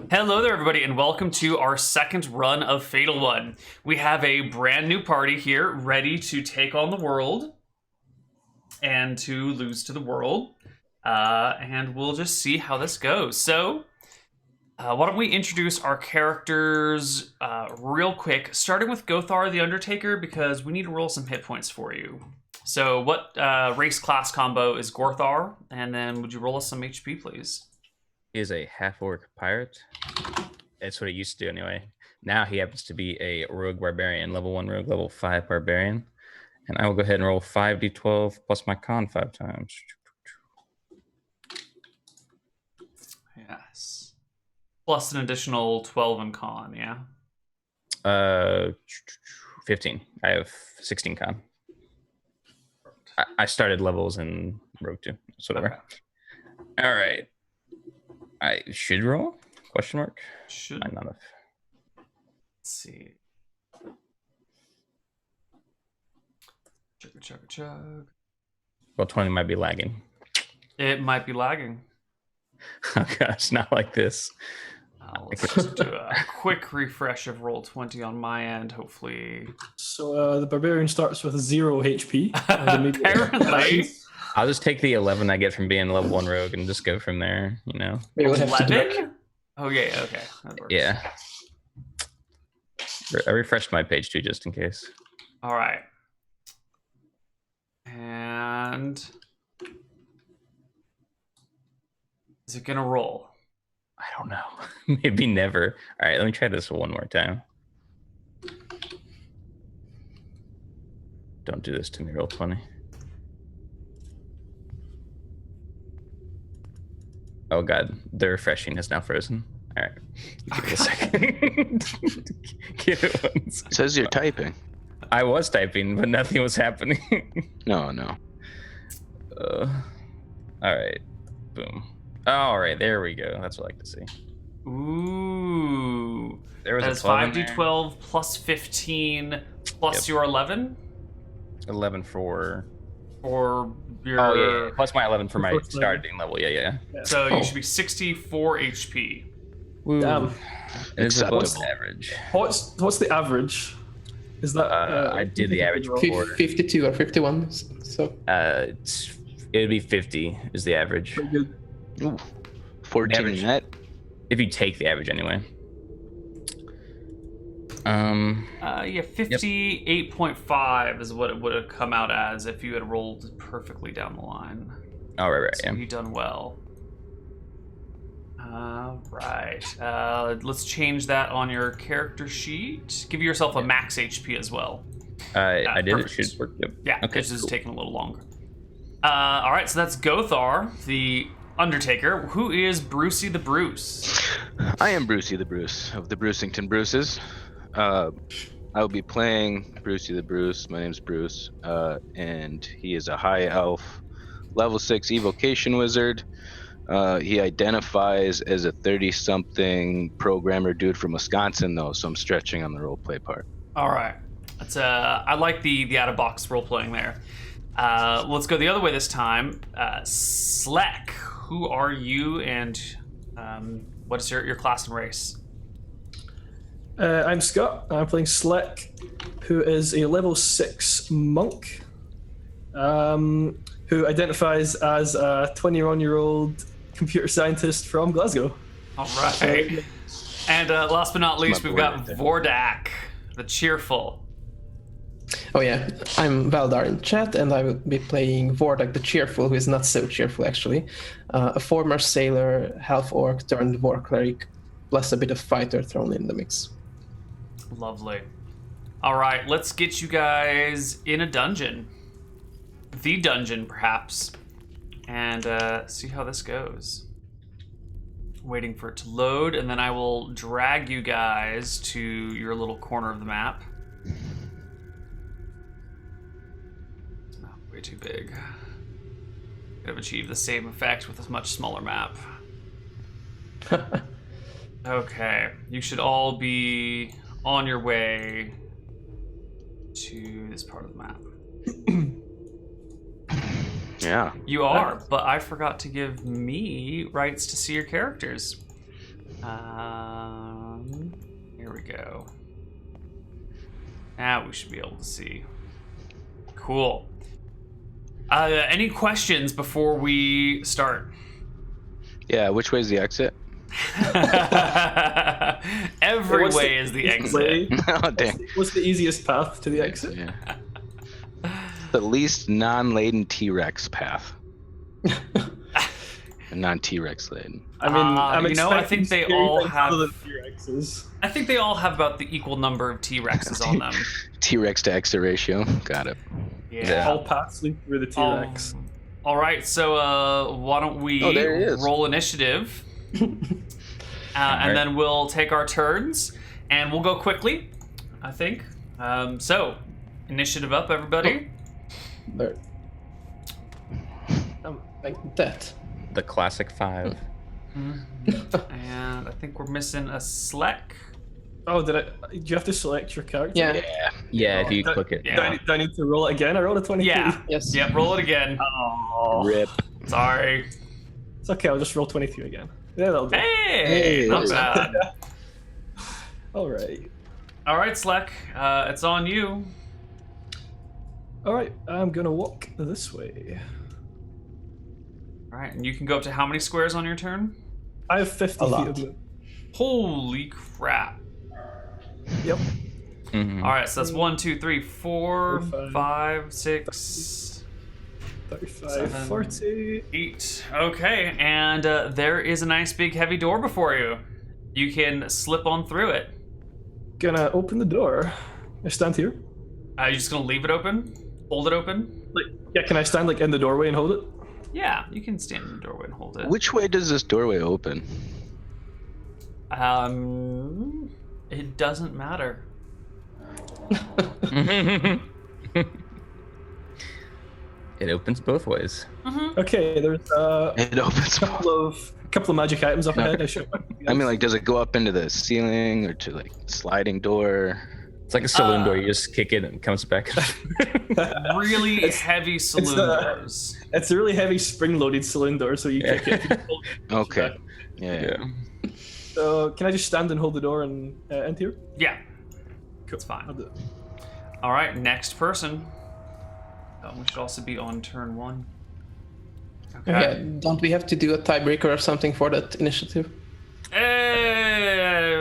Hello there, everybody, and welcome to our second run of Fatal One. We have a brand new party here, ready to take on the world and to lose to the world. And we'll just see how this goes. So, why don't we introduce our characters real quick, starting with Gothar the Undertaker, because we need to roll some hit points for you. So, what race class combo is Gorthar? And then would you roll us some HP, please? He is a half-orc pirate. That's what he used to do anyway. Now he happens to be a rogue barbarian, level 1 rogue, level 5 barbarian. And I will go ahead and roll 5d12 plus my con 5 times. Yes. Plus an additional 12 in con, yeah? 15. I have 16 con. I started levels in rogue 2. So whatever. Okay. All right. I should roll? Question mark? Should. Might not have. Let's see. Chug. Well, 20 might be lagging. It might be lagging. Oh gosh, not like this. Let's just do a quick refresh of Roll20 on my end, hopefully. So the Barbarian starts with 0 HP. Apparently. I'll just take the 11 I get from being level 1 rogue and just go from there, you know? 11? Oh, yeah, okay. Yeah. I refreshed my page too, just in case. All right. And is it going to roll? I don't know. Maybe never. All right, let me try this one more time. Don't do this to me, Roll20. Oh god, the refreshing is now frozen. All right, give me a second. Give it one second. It says you're typing. I was typing, but nothing was happening. No. All right, boom. All right, there we go. That's what I like to see. Ooh. There was That's 5d12 plus 15 plus your 11? 11 for your... Oh, yeah. Plus my 11 for my starting level. Yeah. So you should be 64 HP. Damn. It's Acceptable. above average. What's the average? Is that I did the average before. 52 or 51. So It'd be 50 is the average. pretty good. Ooh, 14 Average. net. If you take the average anyway. Yeah, 58.5 is what it would have come out as if you had rolled perfectly down the line. Oh, right, So yeah. you done well. Right. Let's change that on your character sheet. Give yourself a max HP as well. I did. Perfect. It should work. Yep. Yeah, Okay, this is cool. taking a little longer. All right, so that's Gothar, the Undertaker. Who is Brucey the Bruce? I am Brucey the Bruce of the Brucington Bruces. I will be playing Brucey the Bruce. My name's Bruce, and he is a high elf, level 6 evocation wizard. He identifies as a 30-something programmer dude from Wisconsin, though, so I'm stretching on the roleplay part. All right. That's I like the out-of-box role-playing there. Let's go the other way this time. Slek, who are you, and what is your class and race? I'm Scott. I'm playing Slick, who is a level 6 monk, who identifies as a 21-year-old computer scientist from Glasgow. All right. And last but not least, my we've boy got right there. Vordak, the cheerful. oh yeah, I'm Valdar in chat, and I will be playing Vordak the Cheerful, who is not so cheerful actually. A former sailor, half orc turned war cleric, plus a bit of fighter thrown in the mix. Lovely. All right, let's get you guys in a dungeon. The dungeon, perhaps. And see how this goes. Waiting for it to load, and then I will drag you guys to your little corner of the map. Oh, way too big. Could have achieved the same effect with a much smaller map. Okay, you should all be on your way to this part of the map. Yeah. You are, but I forgot to give me rights to see your characters. Here we go. Now we should be able to see. Cool. Any questions before we start? Yeah, which way is the exit? Every What's way is the exit. way? Oh, dang. What's the easiest path to the exit? Yeah. The least non-laden T-Rex path. Non-T-Rex laden. I mean, I'm you know, I expecting think they scary all things have- other than T-Rexes. I think they all have about the equal number of T-Rexes on them. T-Rex to exit ratio. Got it. Yeah. All paths lead through the T-Rex. All right, so why don't we Oh, there he is. roll initiative, and then we'll take our turns, and we'll go quickly, I think. So, initiative up, everybody. There. Like that. The classic 5. And I think we're missing a Sleck. Oh, do you have to select your character? Yeah. Yeah. Yeah, if you Oh, click it. yeah. Do I need to roll it again? I rolled a 23. Yeah. Yes. Yep, roll it again. Oh, Rip. Sorry. it's okay. I'll just roll 23 again. Yeah, that'll do. Hey, Hey. not bad. All right. All right, Sleck, it's on you. All right. I'm gonna walk this way. All right, and you can go up to how many squares on your turn? I have 50 A feet lot. of movement. Holy crap. Yep. Mhm. All right, so that's 1, 2, 3, 4, 5, 5, 6, 35, 7, 40. 8. Okay, and there is a nice big heavy door before you. You can slip on through it. Gonna open the door. I stand here. Are you just gonna leave it open? Hold it open? Like, yeah, can I stand like in the doorway and hold it? Yeah, you can stand in the doorway and hold it. Which way does this doorway open? It doesn't matter. It opens both ways. Okay, there's It opens. a couple of magic items up ahead. I mean, like, does it go up into the ceiling or to like sliding door? It's like a saloon door. You just kick it and it comes back. Really heavy saloon doors. It's a really heavy spring-loaded saloon door, so you kick it. Okay. Yeah. Yeah. So can I just stand and hold the door and enter? Yeah, Cool. it's fine. I'll do it. All right, next person. We should also be on turn 1. Okay. Yeah. Don't we have to do a tiebreaker or something for that initiative?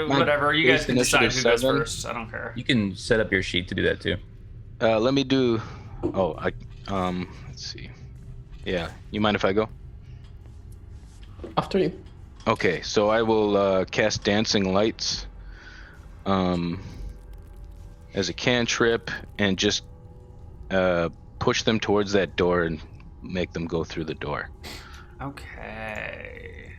Whatever. You guys can decide who Initiative goes 7. first. I don't care. You can set up your sheet to do that too. Let me do. Oh, let's see. Yeah. You mind if I go? After you. Okay, so I will cast Dancing Lights as a cantrip and just push them towards that door and make them go through the door. Okay.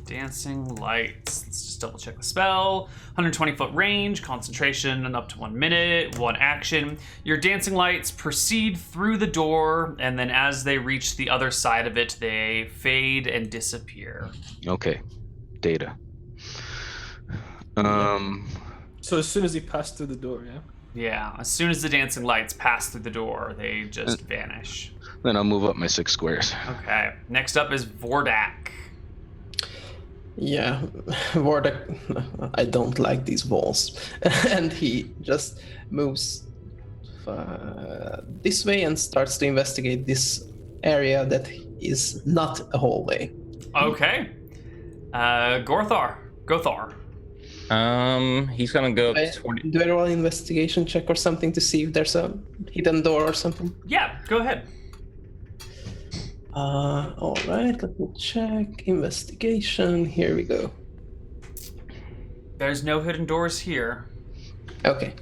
Dancing lights. Let's just double check the spell. 120-foot range, concentration, and up to 1 minute, 1 action. Your dancing lights proceed through the door, and then as they reach the other side of it, they fade and disappear. Okay, data. So as soon as he passed through the door, yeah. Yeah, as soon as the dancing lights pass through the door, they just vanish. Then I'll move up my 6 squares. Okay, next up is Vordak. Yeah, Wardak, I don't like these walls. And he just moves this way and starts to investigate this area that is not a hallway. Okay. Gothar. He's gonna go Do I, 20. do I roll an investigation check or something to see if there's a hidden door or something? Yeah, go ahead. All right, let me check. Investigation, here we go. There's no hidden doors here. Okay.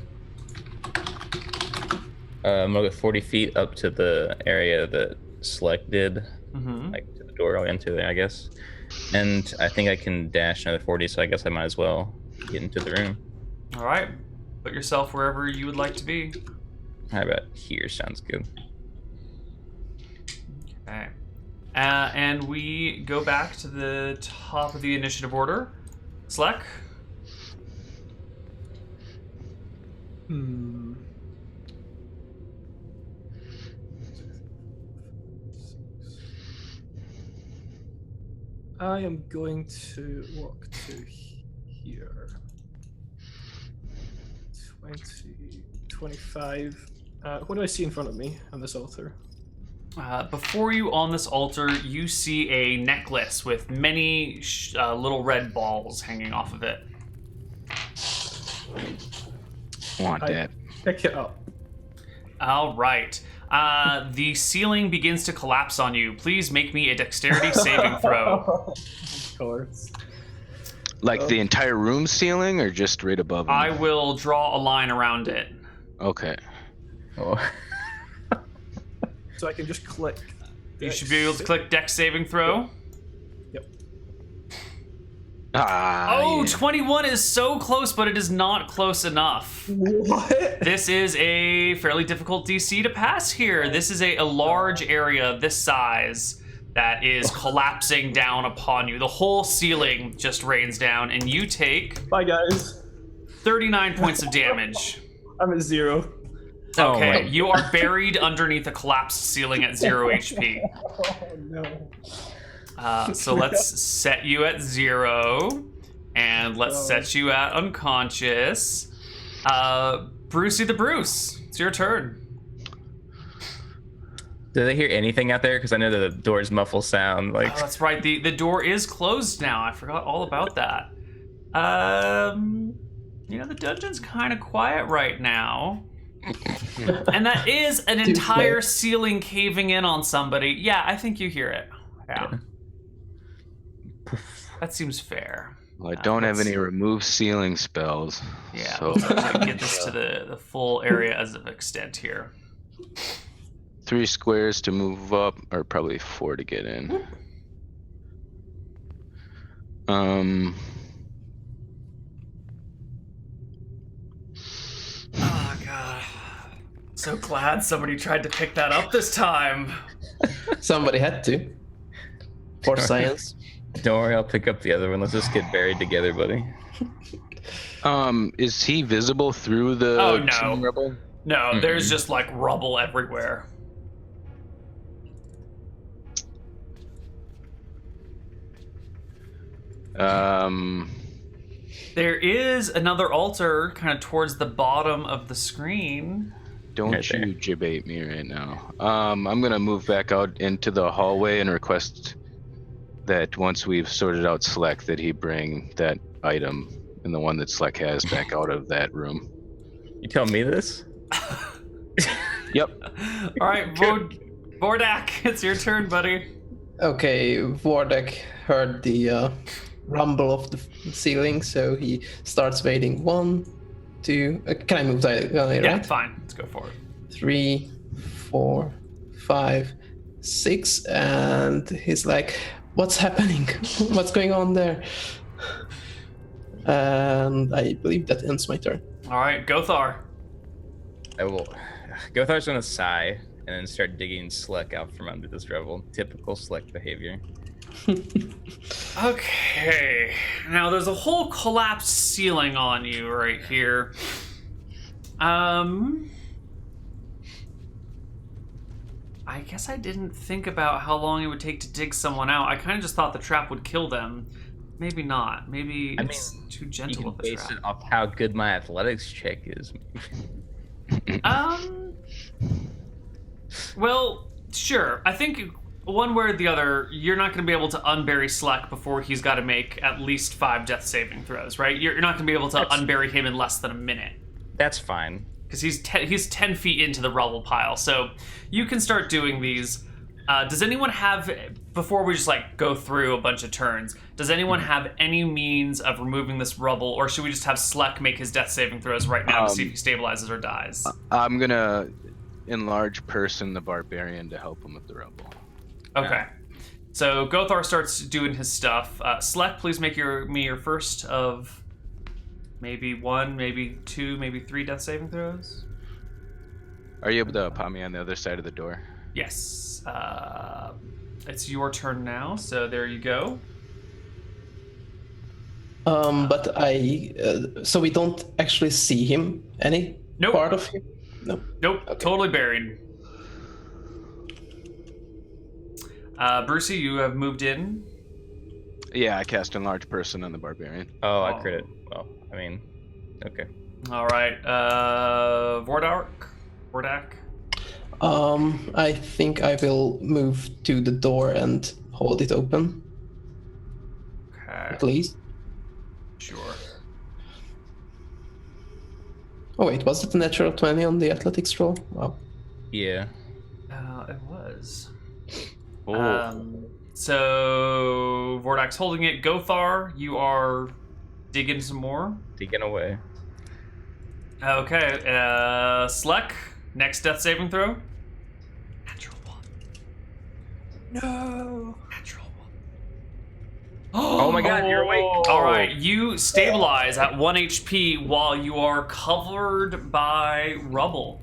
I'm gonna go 40 feet up to the area that Select did, Mm-hmm. like to the door I'll into there, I guess. And I think I can dash another 40, so I guess I might as well get into the room. All right. Put yourself wherever you would like to be. How about here? Sounds good. Okay. And we go back to the top of the initiative order. Sleck. I am going to walk to here. 20, 25. What do I see in front of me on this altar? Before you on this altar, you see a necklace with many little red balls hanging off of it. Want I that? pick it up. All right. The ceiling begins to collapse on you. Please make me a dexterity saving throw. Of course. Like the entire room ceiling, or just right above him? I will draw a line around it. Okay. Oh. So I can just click. You should be able to click dex saving throw. Yep. Oh, Yeah. 21 is so close, but it is not close enough. What? This is a fairly difficult DC to pass here. This is a large area this size that is collapsing down upon you. The whole ceiling just rains down, and you take Bye, guys. 39 points of damage. I'm at 0. Oh Okay, my- you are buried underneath a collapsed ceiling at 0 HP. Oh, no. So let's set you at 0, and let's set you at unconscious. Brucey the Bruce, it's your turn. Do they hear anything out there? Because I know that the doors muffle sound. Like, Oh, that's right. The door is closed now. I forgot all about that. The dungeon's kind of quiet right now. And that is an entire ceiling caving in on somebody. Yeah, I think you hear it. Yeah. That seems fair. Well, I don't have any remove ceiling spells. Yeah, So let's get this to the full area as of extent here. 3 squares to move up, or probably 4 to get in. Oh, God. So glad somebody tried to pick that up this time. Somebody had to. For science. don't worry, I'll pick up the other one. Let's just get buried together, buddy. Is he visible through the Oh, no. ceiling rubble? No, there's just like rubble everywhere. There is another altar kind of towards the bottom of the screen. Don't Right there. you jibate me right now. I'm gonna move back out into the hallway and request that once we've sorted out Sleck, that he bring that item and the one that Sleck has back out of that room. You tell me this? Yep. All right, Vordak, it's your turn, buddy. Okay, Vordak heard the rumble of the ceiling, so he starts waiting. 1, 2. Can I move diagonally, Yeah, right? fine. Let's go for it. 3, 4, 5, 6, and he's like, "What's happening? What's going on there?" And I believe that ends my turn. All right, Gothar. I will. Gothar's gonna sigh and then start digging Sleck out from under this rubble. Typical Sleck behavior. Okay, now there's a whole collapsed ceiling on you right here. I guess I didn't think about how long it would take to dig someone out. I kind of just thought the trap would kill them. Maybe not. Maybe it's too You gentle can of a base trap. it off how good my athletics check is. Well, sure. I think one way or the other, you're not going to be able to unbury Sleck before he's got to make at least 5 death saving throws, right? You're not going to be able to unbury him in less than a minute. That's fine. Because he's 10 feet into the rubble pile. So you can start doing these. Does anyone have, before we just like go through a bunch of turns, does anyone have any means of removing this rubble, or should we just have Sleck make his death saving throws right now to see if he stabilizes or dies? I'm gonna enlarge person the barbarian to help him with the rubble. Okay. So Gothar starts doing his stuff. Sleck, please make me your first of maybe 1, maybe 2, maybe 3 death saving throws. Are you able to pop me on the other side of the door? Yes. It's your turn now, so there you go. But so we don't actually see him, any Nope. part of him? No. Nope, Okay. totally buried. Brucey, you have moved in. Yeah, I cast Enlarge Person on the Barbarian. Oh, I crit it. Well, I mean, okay. All right. Vordak. I think I will move to the door and hold it open, Okay. at least. Sure. Oh wait, was it a natural 20 on the athletics roll? Wow. Yeah. It was. Oh. So Vordak's holding it. Gothar, you are digging some more. Digging away. Okay. Sleck, next death saving throw. Natural 1. No. Natural 1. Oh my god, you're awake. All right, you stabilize at 1 HP while you are covered by rubble.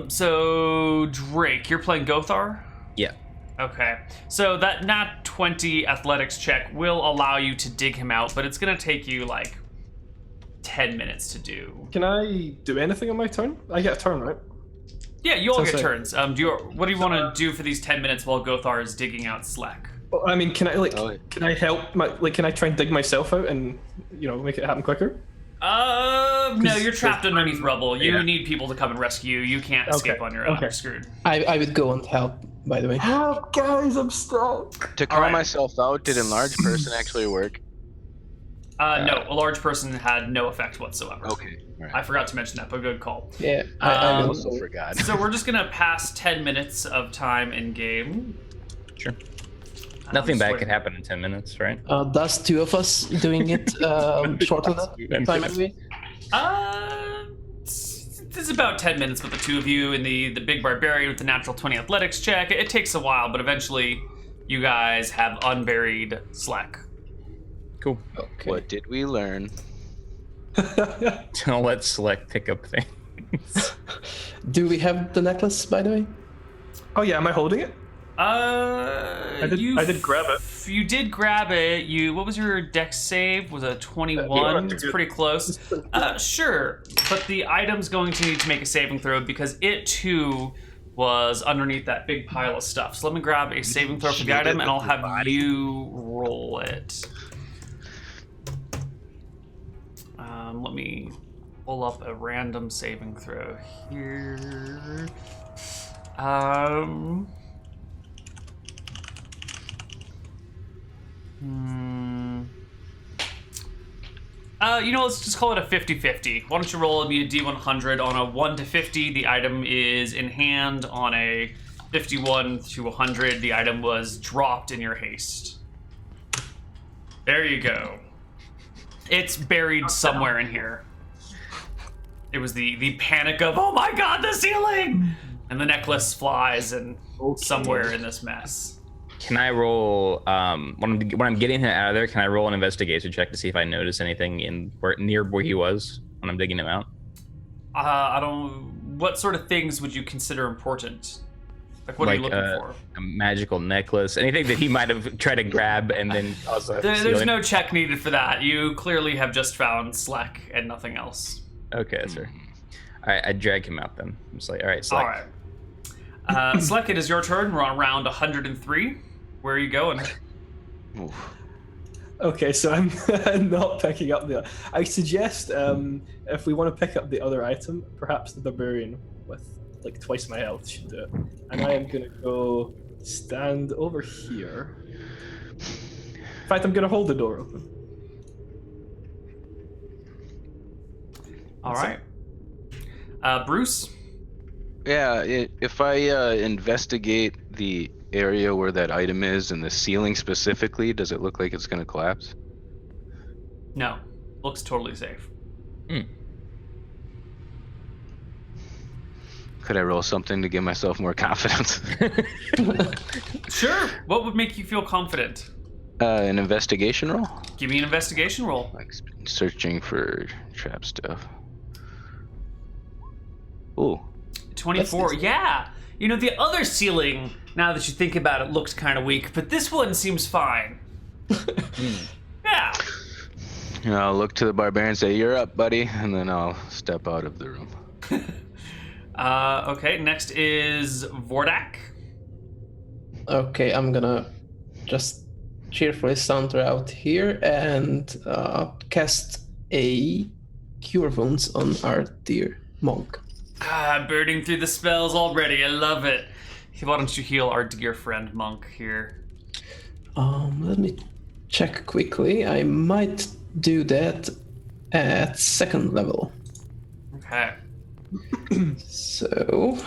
So Drake, you're playing Gothar? Yeah. Okay. So that nat 20 athletics check will allow you to dig him out, but it's going to take you like 10 minutes to do. Can I do anything on my turn? I get a turn, right? Yeah, you all Sounds get like- turns. What do you want to do for these 10 minutes while Gothar is digging out Slack? Well, I mean, can I Oh, yeah. can I help? Can I try and dig myself out and make it happen quicker? No, you're trapped underneath rubble. You Yeah. need people to come and rescue you. You can't escape on your own. Okay. You're screwed. I would go and help, by the way. Help, guys! I'm stuck. To call Alright. myself out, did Enlarge Person actually work? No, a large person had no effect whatsoever. Okay. All I right. forgot to mention that, but good call. Yeah, I I will. also forgot. So we're just gonna pass 10 minutes of time in game. Sure. Nothing just bad wait- could happen in 10 minutes, right? Does two of us doing it shorten that time, maybe? This is about 10 minutes with the two of you and the big barbarian with the natural 20 athletics check. It takes a while, but eventually you guys have unburied Slack. Cool. Okay. What did we learn? Don't let Select pick up things. Do we have the necklace, by the way? Oh yeah, am I holding it? I did grab it. You did grab it. What was your dex save? Was a 21? It's pretty close. Sure, but the item's going to need to make a saving throw because it too was underneath that big pile of stuff. So let me grab a saving throw for the item, and I'll have you roll it. Let me pull up a random saving throw here. Let's just call it a 50-50. Why don't you roll me a D100 on a 1 to 50? The item is in hand. On a 51 to 100, the item was dropped in your haste. There you go. It's buried somewhere in here. It was the panic of, oh my god, the ceiling! And the necklace flies and somewhere in this mess. Can I roll, when I'm getting him out of there, can I roll an investigation check to see if I notice anything near where he was when I'm digging him out? What sort of things would you consider important? Like, what are you looking for? A magical necklace, anything that he might have tried to grab and then cause a There's ceiling? no check needed for that. You clearly have just found Slack and nothing else. Okay, sir. All right, I drag him out then. I'm just like, all right, Slack. All right. Slack, it is your turn. We're on round 103. Where are you going? Oof. Okay, so I'm not picking up the. I suggest if we want to pick up the other item, perhaps the barbarian with like twice my health should do it. And I am gonna go stand over here. In fact, I'm gonna hold the door open. All right. Bruce? Yeah, if I investigate the area where that item is and the ceiling specifically, does it look like it's going to collapse? No. Looks totally safe. Could I roll something to give myself more confidence? Sure. What would make you feel confident? An investigation roll? Give me an investigation roll. Like searching for trap stuff. Ooh. 24. Yeah. The other ceiling, now that you think about it, looks kind of weak, but this one seems fine. Yeah. I'll look to the barbarian and say, "You're up, buddy," and then I'll step out of the room. Okay, next is Vordak. Okay, I'm gonna just cheerfully saunter out here and cast a Cure Wounds on our dear monk. Burning through the spells already. I love it. Why don't you heal our dear friend monk here? Let me check quickly. I might do that at 2nd level. Okay. So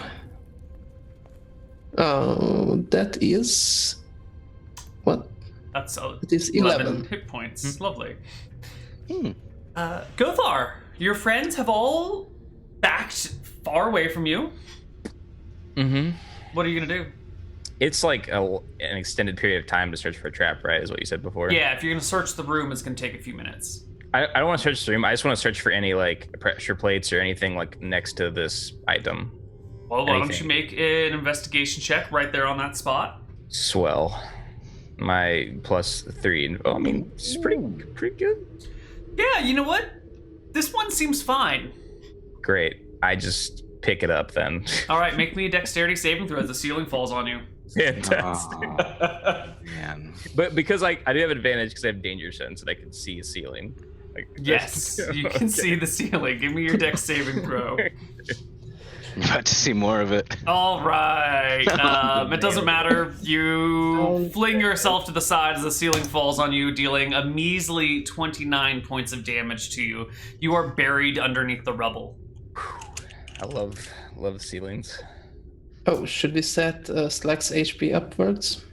that is what? That's It is 11. hit points. Lovely. Gothar, your friends have all backed far away from you. Mm-hmm. What are you gonna do? It's like an extended period of time to search for a trap, right? Is what you said before. Yeah, if you're gonna search the room, it's gonna take a few minutes. I don't want to search the room. I just want to search for any like pressure plates or anything like next to this item. Well, why don't Anything. you make an investigation check right there on that spot? Swell. My +3. Oh, I mean, it's pretty good. Yeah, you know what? This one seems fine. Great. I just pick it up then. All right, make me a dexterity saving throw as the ceiling falls on you. Fantastic. Man. But because I do have advantage because I have danger sense and I can see a ceiling. Like, Yes, you can see the ceiling. Give me your dex saving throw. I'm about to see more of it. All right. It doesn't matter. You fling yourself to the side as the ceiling falls on you, dealing a measly 29 points of damage to you. You are buried underneath the rubble. I love ceilings. Oh, should we set Slack's HP upwards?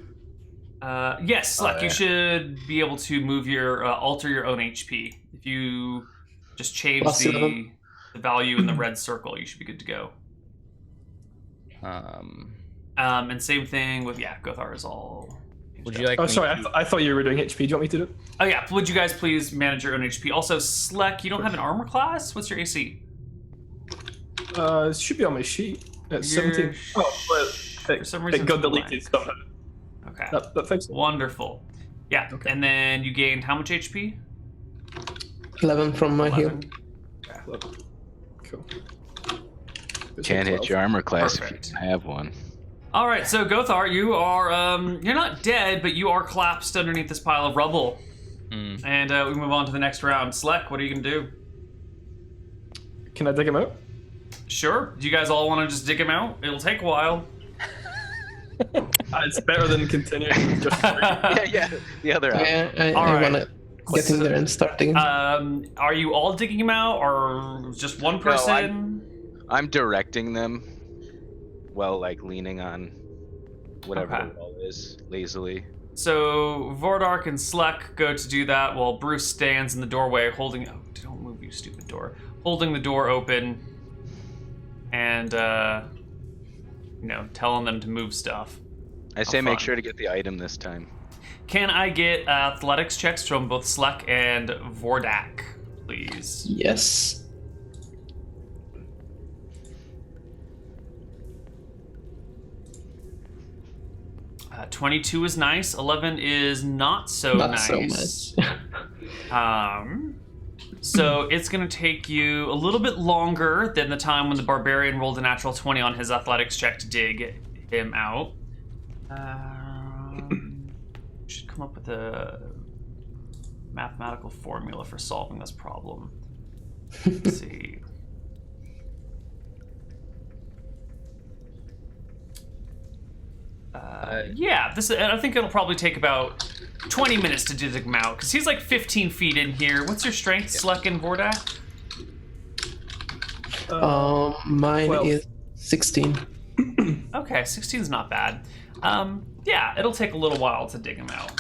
Yes, Slack, yeah. you should be able to move your alter your own HP. If you just change Plus 11. the value in the red circle, you should be good to go. And same thing with Gothar is all. Would you like? Oh, me sorry. to- I thought you were doing HP. Do you want me to do it? Oh yeah, would you guys please manage your own HP? Also, Slack, you don't have an armor class. What's your AC? It should be on my sheet. It's Your 17. Oh, but for some reason it got it's deleted blank. somehow. Okay. That fixed it. Wonderful. Yeah, Okay. and then you gained how much HP? 11 from my heal. 11. Cool. Can't hit your armor class Perfect. if you have one. All right, so Gothar, you are you're not dead, but you are collapsed underneath this pile of rubble. And we move on to the next round. Slek, what are you gonna do? Can I dig him out? Sure. Do you guys all want to just dig him out? It'll take a while. It's better than continuing just. Yeah. The other half. Yeah, I All right. want to get in there and start digging. Are you all digging him out, or just one person? I'm directing them while like leaning on whatever Okay. the wall is lazily. So Vordark and Slek go to do that while Bruce stands in the doorway holding... Oh, don't move, you stupid door. Holding the door open and, telling them to move stuff. I say make fun. sure to get the item this time. Can I get athletics checks from both Slek and Vordak, please? Yes. Uh, 22 is nice. 11 is not so Not nice. so much. So it's going to take you a little bit longer than the time when the Barbarian rolled a natural 20 on his athletics check to dig him out. Should come up with a mathematical formula for solving this problem. Let's see. I think it'll probably take about 20 minutes to dig him out, because he's like 15 feet in here. What's your strength, Slek and Vordak? Mine 12. is 16. Okay, 16's not bad. It'll take a little while to dig him out.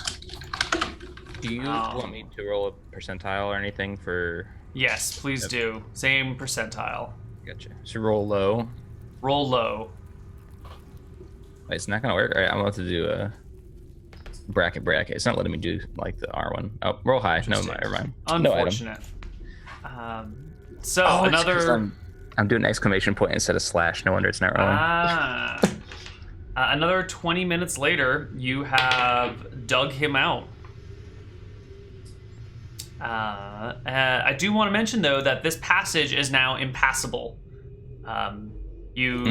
Do you want me to roll a percentile or anything for? Yes, please do. Same percentile. Gotcha. So roll low. Roll low. Wait, it's not gonna work. All right, I'm about to do a bracket. It's not letting me do like the R one. Oh, roll high. No, never mind. No item. Unfortunate. So It's 'cause another... I'm doing an exclamation point instead of slash. No wonder it's not rolling. Another 20 minutes later, you have dug him out. I do want to mention, though, that this passage is now impassable. You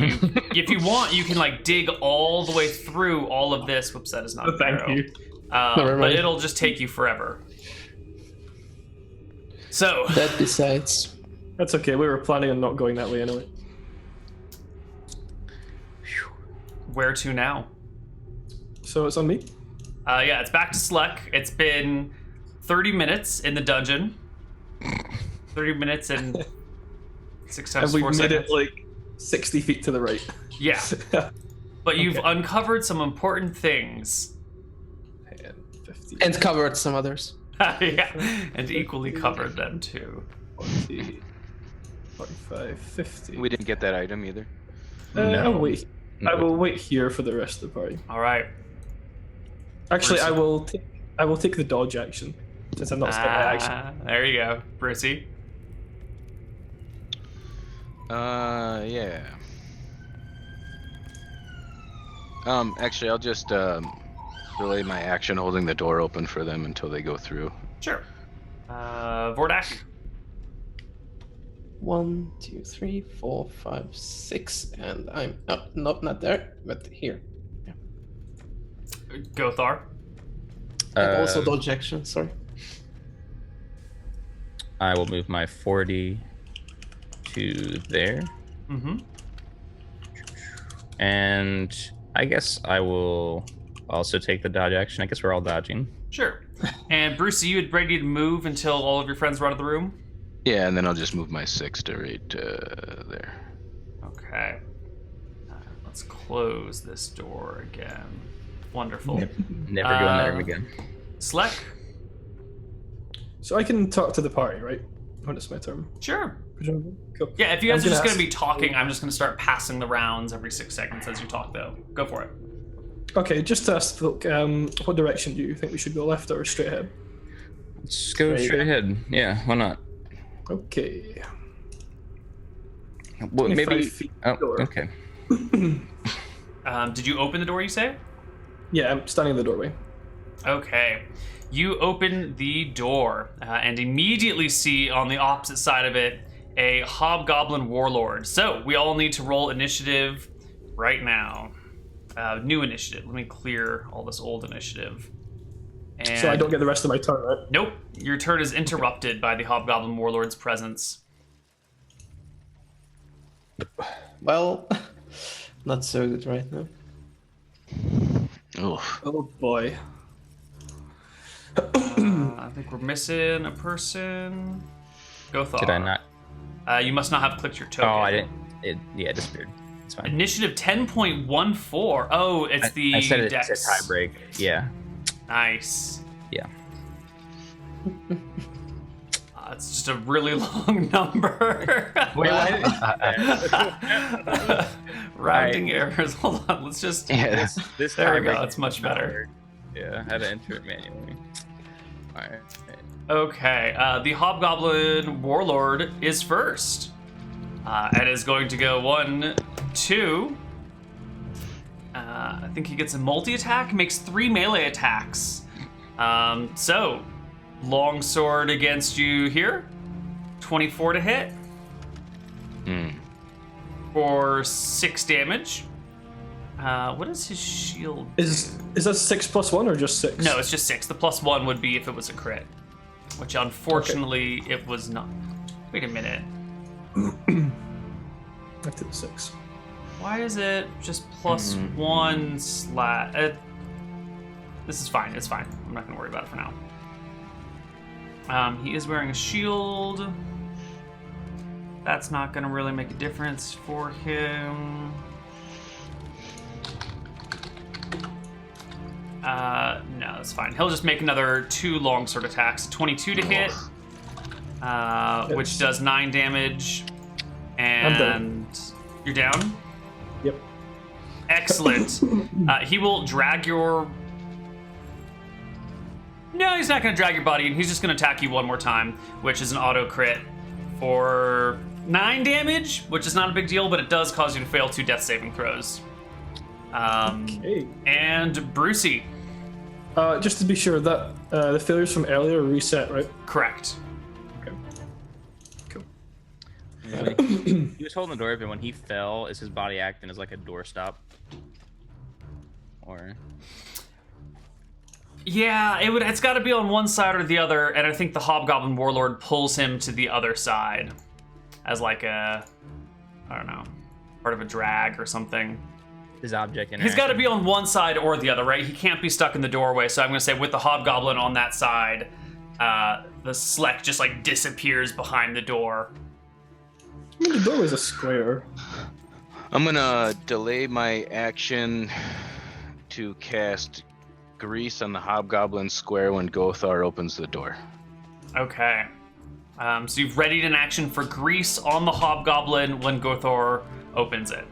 if you want, you can like dig all the way through all of this. Whoops, that is not an Thank arrow. you. Never but mind. it'll just take you forever. So, That decides. That's okay. We were planning on not going that way anyway. where to now? So it's on me. Yeah, it's back to Sleck. It's been 30 minutes in the dungeon. 30 minutes and 6 times And we've 4 made seconds. it like 60 feet to the right. Yeah, but you've Okay. uncovered some important things. 10, 15, And covered some others. Yeah, and equally covered them too. 40, 45, 50. We didn't get that item either. I'll wait. I will wait here for the rest of the party. All right. Actually, Brucey. I will take the dodge action since I'm not spent my action. There you go, Brucey. Yeah. Actually, I'll just relay my action holding the door open for them until they go through. Sure. Vordak. 1, 2, 3, 4, 5, 6, and I'm not there, but here. Gothar. And also dodge action. Sorry. I will move my 40 to there. Mm-hmm. And I guess I will also take the dodge action. I guess we're all dodging. Sure. And Brucey, you had ready to move until all of your friends were out of the room? Yeah, and then I'll just move my 6 to right there. Okay. Let's close this door again. Wonderful. Never going there again. Sleck? So I can talk to the party, right? When it's my turn. Sure. Presumably. Cool. Yeah, if you guys I'm are just gonna going to be ask- talking, I'm just going to start passing the rounds every 6 seconds as you talk, though. Go for it. Okay, just to ask, look, what direction do you think we should go, left or straight ahead? Let's go Straight straight ahead. Yeah, why not? Okay. Well, 25 maybe. feet Oh, door. okay. Did you open the door, you say? Yeah, I'm standing in the doorway. Okay. You open the door and immediately see on the opposite side of it a Hobgoblin warlord. So we all need to roll initiative right now. New initiative. Let me clear all this old initiative. And So I don't get the rest of my turn, right? Nope. Your turn is interrupted by the Hobgoblin warlord's presence. Well, not so good right now. Oh, Oh boy. I think we're missing a person. Gothar. Did I not? You must not have clicked your token. Oh, I didn't. It disappeared. It's fine. Initiative 10.14. Oh, it's the I said it's dex. a tie break. Yeah. Nice. Yeah. It's just a really long number. Wait, Rounding errors. Hold on. Let's just. yeah. This There we tie go, break that's much did not better. work. Yeah, I had to enter it manually. All right. Okay. The Hobgoblin Warlord is first. And is going to go 1, 2. I think he gets a multi-attack, makes 3 melee attacks. So, longsword against you here. 24 to hit for 6 damage. What is his shield? Is that 6+1 or just 6? No, it's just 6. The +1 would be if it was a crit, which unfortunately it was not. Wait a minute. I did 6. Why is it just +1 slash? This is fine. It's fine. I'm not gonna worry about it for now. He is wearing a shield. That's not gonna really make a difference for him. No, that's fine. He'll just make another 2 longsword attacks. 22 to hit, which does 9 damage. I'm And you're down? Yep. Excellent. He will drag your... No, he's not going to drag your body, and he's just going to attack you one more time, which is an auto crit for 9 damage, which is not a big deal, but it does cause you to fail 2 death saving throws. Okay. And Brucey. Just to be sure, that the failures from earlier reset, right? Correct. Okay. Cool. He was holding the door open when he fell. Is his body acting as like a doorstop? Or Yeah, it's got to be on one side or the other, and I think the Hobgoblin warlord pulls him to the other side as like I don't know, part of a drag or something. His object He's got to be on one side or the other, right? He can't be stuck in the doorway, so I'm going to say with the Hobgoblin on that side, the Sleck just like disappears behind the door. I mean, the doorway's a square. I'm gonna delay my action to cast Grease on the Hobgoblin square when Gothar opens the door. Okay. So you've readied an action for Grease on the Hobgoblin when Gothar opens it.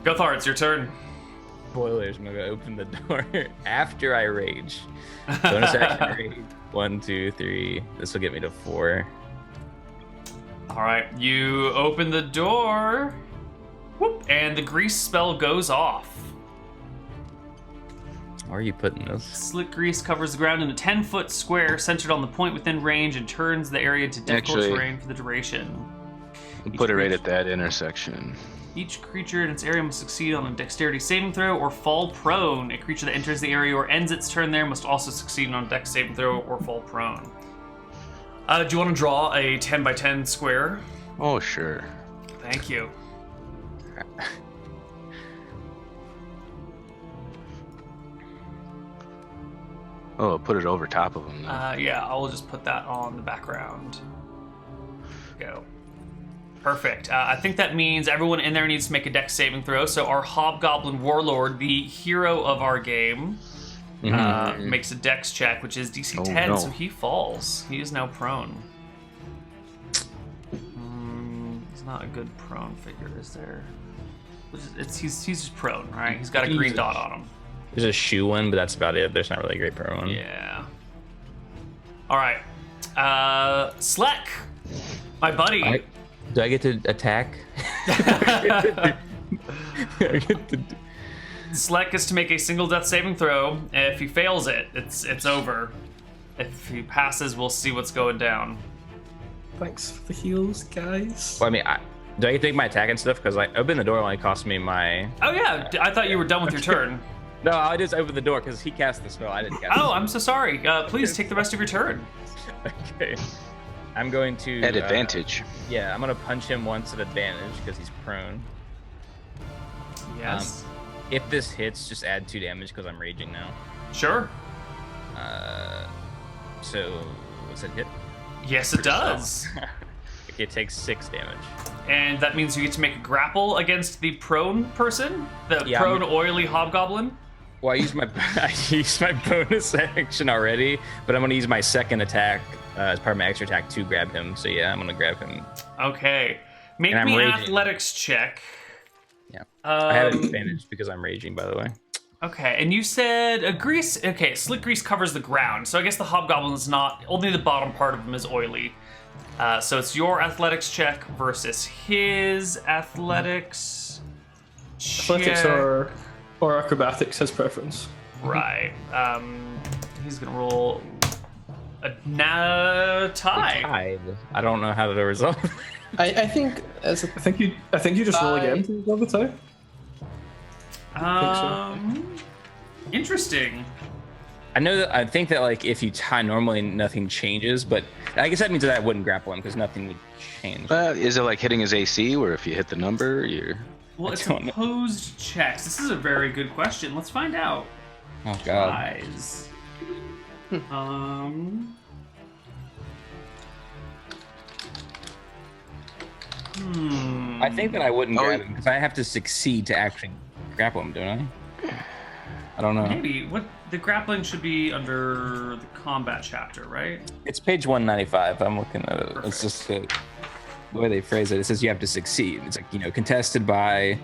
Gothar, it's your turn. Spoilers, I'm gonna open the door after I rage. Bonus action rage. 1, 2, 3. This will get me to 4. All right, you open the door. Whoop, and the Grease spell goes off. Where are you putting this? Slick Grease covers the ground in a 10-foot square centered on the point within range and turns the area to difficult terrain for the duration. Put it right at that intersection. Each creature in its area must succeed on a dexterity saving throw or fall prone. A creature that enters the area or ends its turn there must also succeed on a dex saving throw or fall prone. Do you want to draw a 10 by 10 square? Oh, sure. Thank you. Oh, put it over top of him. Yeah, I'll just put that on the background. Go. Perfect. I think that means everyone in there needs to make a dex saving throw. So our Hobgoblin Warlord, the hero of our game, makes a dex check, which is DC 10, so he falls. He is now prone. He's not a good prone figure, is there? He's just prone, right? He's got a green dot on him. There's a shoe one, but that's about it. There's not really a great pro one. Yeah. All right. Sleck, my buddy. Do I get to attack? Sleck is to make a single death saving throw. If he fails it, it's over. If he passes, we'll see what's going down. Thanks for the heals, guys. Well, I mean, do I get to take my attack and stuff? Because like opening the door only cost me my... Oh yeah, I thought you were done with your turn. No, I just opened the door because he cast the spell. I didn't cast Oh, I'm so sorry. Please take the rest of your turn. Okay. I'm going to... At advantage. Yeah, I'm going to punch him once at advantage because he's prone. Yes. If this hits, just add 2 damage because I'm raging now. Sure. So, does it hit? Yes, it does. Okay, it takes 6 damage. And that means you get to make a grapple against the prone person? The prone, oily Hobgoblin? Well, I used my bonus action already, but I'm going to use my second attack as part of my extra attack to grab him. So yeah, I'm going to grab him. Okay. Make me an athletics check. Yeah. I have an advantage because I'm raging, by the way. Okay, and you said Grease... Okay, Slick Grease covers the ground, so I guess the Hobgoblin is not... Only the bottom part of him is oily. So it's your athletics check versus his athletics check. Athletics or acrobatics, his preference. Right. He's gonna roll a tie. I don't know how to resolve. I think I think you just roll again to resolve the tie. Interesting. I think that like if you tie normally nothing changes, but I guess that means that I wouldn't grapple him because nothing would change. Is it like hitting his AC where if you hit the number, you're... Well, it's opposed checks. This is a very good question. Let's find out. Oh god. Ties. I think that I wouldn't grab him because I have to succeed to actually grapple him, don't I? I don't know. Maybe. What the grappling should be under the combat chapter, right? It's page 195. I'm looking at it. Perfect. It's just the way they phrase it. It says you have to succeed. It's like, contested by...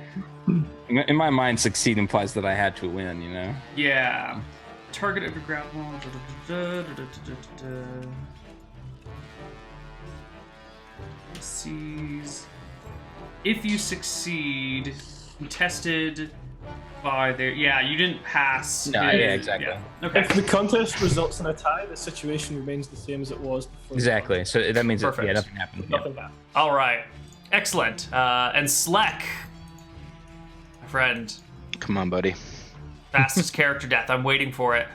In my mind, succeed implies that I had to win, Yeah. Target of your grapple. Sees. If you succeed, contested by their... Yeah, you didn't pass. No, yeah, exactly. Yeah. Okay. If the contest results in a tie, the situation remains the same as it was before. Exactly. So that means that, Perfect. nothing happened. Nothing happened. All right. Excellent. And Sleck, my friend. Come on, buddy. Fastest character death. I'm waiting for it.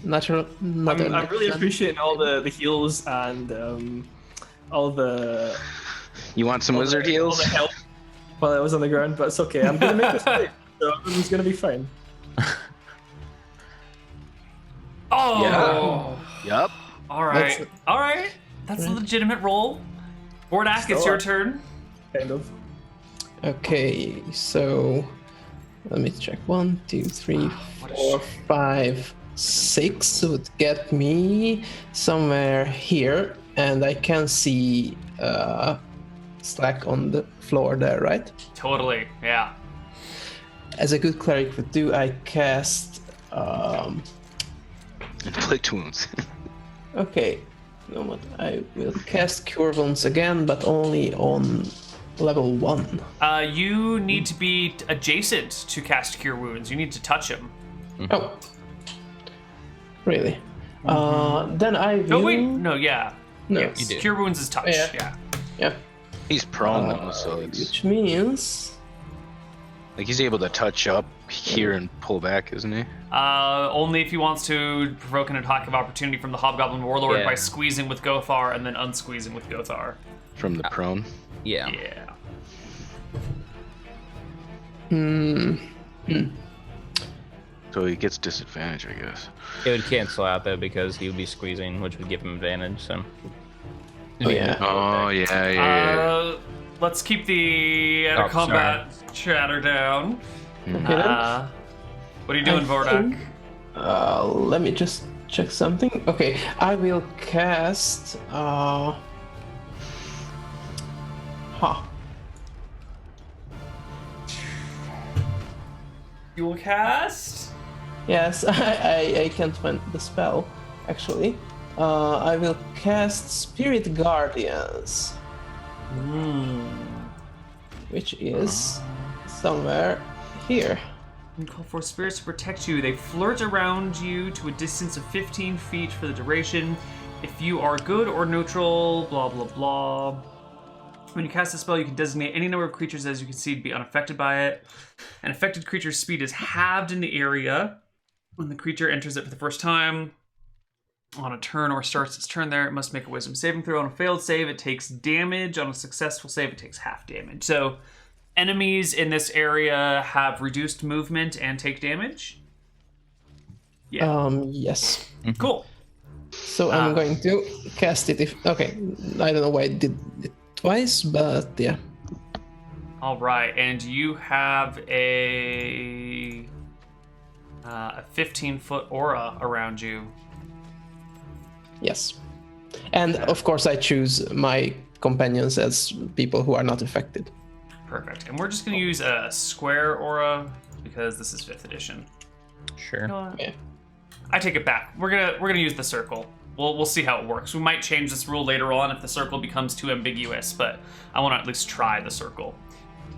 Natural. I'm really appreciating all the heals and all the You want some wizard all heals? the help while I was on the ground, but it's okay. I'm gonna make this save, so everyone's gonna be fine. Oh. Yup. All right. All right. That's a legitimate roll. Bordak, it's your turn. Kind of. Okay, so let me check. 1, 2, 3, 4, 5, 6 would get me somewhere here, and I can see Slack on the floor there, right? Totally. Yeah. As a good cleric would do, I cast. Inflict wounds. Okay, no, what I will cast Cure Wounds again, but only on level 1. You need to be adjacent to cast Cure Wounds. You need to touch him. Oh, really? Then I will. Oh wait, no, yeah. No. Yes. You do. Cure Wounds is touch. Yeah. Yeah. Yeah. He's prone though, so it's Which means. like he's able to touch up here and pull back, isn't he? Only if he wants to provoke an attack of opportunity from the Hobgoblin Warlord Yeah. by squeezing with Gothar and then unsqueezing with Gothar. From the prone. Yeah. Yeah. So he gets disadvantage, I guess. It would cancel out though because he would be squeezing, which would give him advantage. So. Oh, yeah. Oh yeah. Let's keep the out of Oh, combat chatter down. Okay, then. What are you doing, Vordak? Let me just check something. Okay, I will cast. You will cast. Yes, I can't find the spell, actually. I will cast Spirit Guardians, which is somewhere here. You call for spirits to protect you. They flirt around you to a distance of 15 feet for the duration. If you are good or neutral, blah blah blah. When you cast a spell, you can designate any number of creatures as you can see to be unaffected by it. An affected creature's speed is halved in the area when the creature enters it for the first time. On a turn or starts its turn there, it must make a wisdom saving throw. On a failed save, it takes damage. On a successful save, it takes half damage. So enemies in this area have reduced movement and take damage. Yeah. Yes. Cool. So I'm going to cast it if. Okay, I don't know why I did it twice, but yeah. All right, and you have a 15-foot aura around you. Yes. And of course, I choose my companions as people who are not affected. Perfect. And we're just going to use a square aura because this is 5th edition. Sure. You know what? Yeah. I take it back. We're gonna use the circle. We'll see how it works. We might change this rule later on if the circle becomes too ambiguous, but I want to at least try the circle.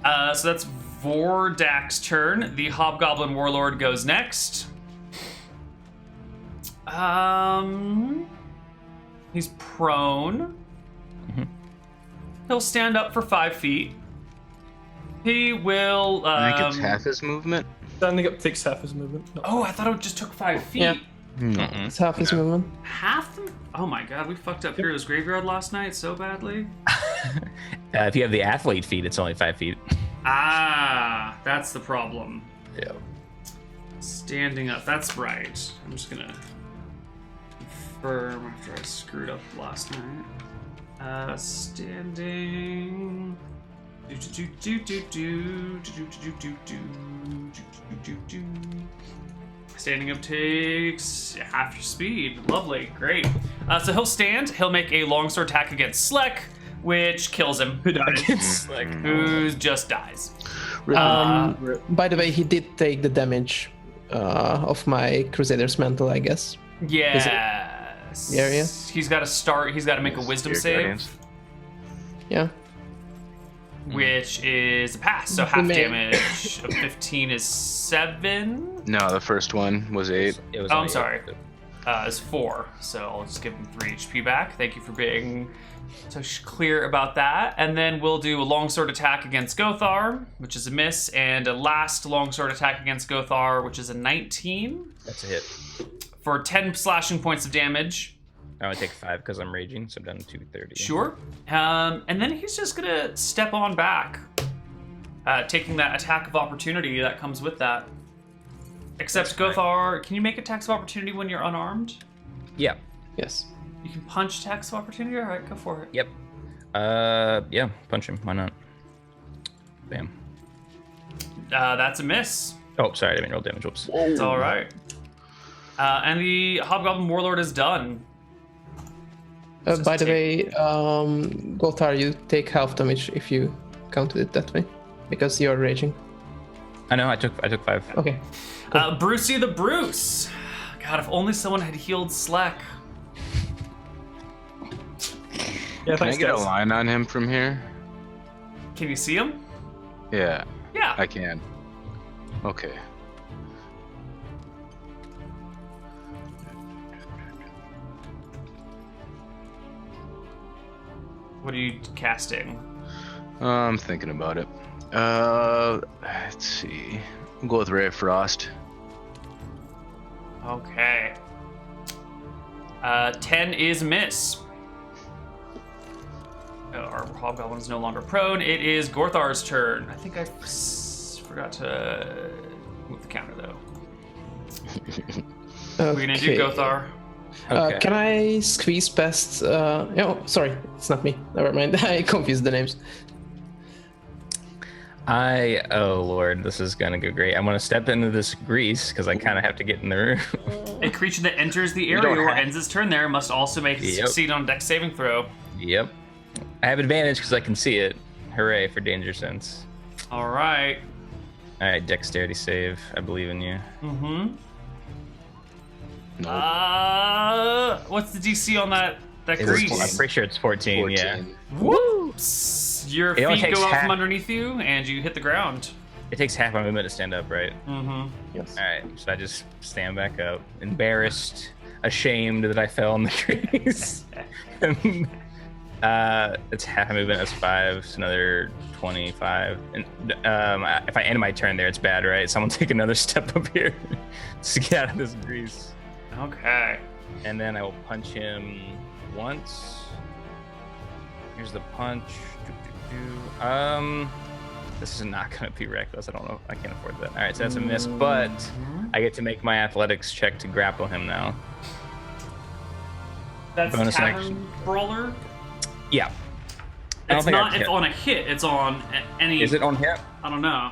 So that's Vordak's turn. The Hobgoblin Warlord goes next. He's prone. He'll stand up for 5 feet. He will. I think it's half his movement. Standing up takes half his movement. No. Oh, I thought it just took 5 feet. Yeah. It's half his movement. Half them? Oh my god, we fucked up Hero's Graveyard last night so badly. If you have the athlete feet, it's only 5 feet. Ah, that's the problem. Yeah. Standing up, that's right. I'm just gonna confirm after I screwed up last night. Standing. Standing up takes half your speed. Lovely, great. So he'll stand. He'll make a longsword attack against Sleck, which kills him. Who died? Who just dies. By the way, he did take the damage of my Crusader's Mantle, I guess. Yes. the area? He's got to start. He's got to make a wisdom Spirit save, Guardians. Yeah. which is a pass. So half damage of 15 is 7. No, the first one was 8. It was Oh, I'm only sorry. 8. Is 4. So I'll just give him 3 HP back. Thank you for being so clear about that. And then we'll do a longsword attack against Gothar, which is a miss, and a last longsword attack against Gothar, which is a 19. That's a hit. for 10 slashing points of damage. I only take 5 because I'm raging, so I'm down to 230. Sure. And then he's just gonna step on back, taking that attack of opportunity that comes with that. Except Gothar, can you make attacks of opportunity when you're unarmed? Yeah. Yes. You can punch attacks of opportunity? Alright, go for it. Yep. Yeah, punch him. Why not? Bam. That's a miss. Oh, sorry, I didn't roll damage. Whoops. It's alright. And the Hobgoblin Warlord is done. By the way, Gothar, you take half damage if you counted it that way, because you're raging. I know, I took 5. Okay. Brucey the Bruce. God, if only someone had healed Slack. Yeah, Can I thanks, get a guys. line on him from here? Can you see him? Yeah, Yeah. I can. Okay. What are you casting? I'm thinking about it. Let's see. We'll go with Ray of Frost. Okay. 10 is miss. Our Hobgoblin is no longer prone. It is Gorthar's turn. I think I forgot to move the counter, though. What are we going to do, Gothar? Okay. Can I squeeze past... oh, sorry, it's not me. Never mind, I confused the names. Oh lord, this is gonna go great. I'm gonna step into this grease because I kind of have to get in the room. A creature that enters the don't area or have- ends its turn there must also make a Yep. succeed on a dex saving throw. Yep. I have advantage because I can see it. Hooray for danger sense. All right. All right, dexterity save. I believe in you. Mm-hmm. Nope. What's the DC on that I'm grease? pretty sure it's 14. Yeah. 14. Whoops! Your It only feet takes go out half. from underneath you, and you hit the ground. It takes half my movement to stand up, right? Mm-hmm. Yes. All right, so I just stand back up, embarrassed, ashamed that I fell in the grease. It's half my movement. That's 5. So another 25. And if I end my turn there, it's bad, right? Someone take another step up here to get out of this grease. Okay. And then I will punch him once. Here's the punch. This is not gonna be reckless. I don't know. I can't afford that. All right, so that's a miss, but I get to make my athletics check to grapple him now. That's Bonus Tavern action. Brawler. Yeah. I don't It's think not. I've It's hit. on a hit. It's on any. Is it on hit? I don't know.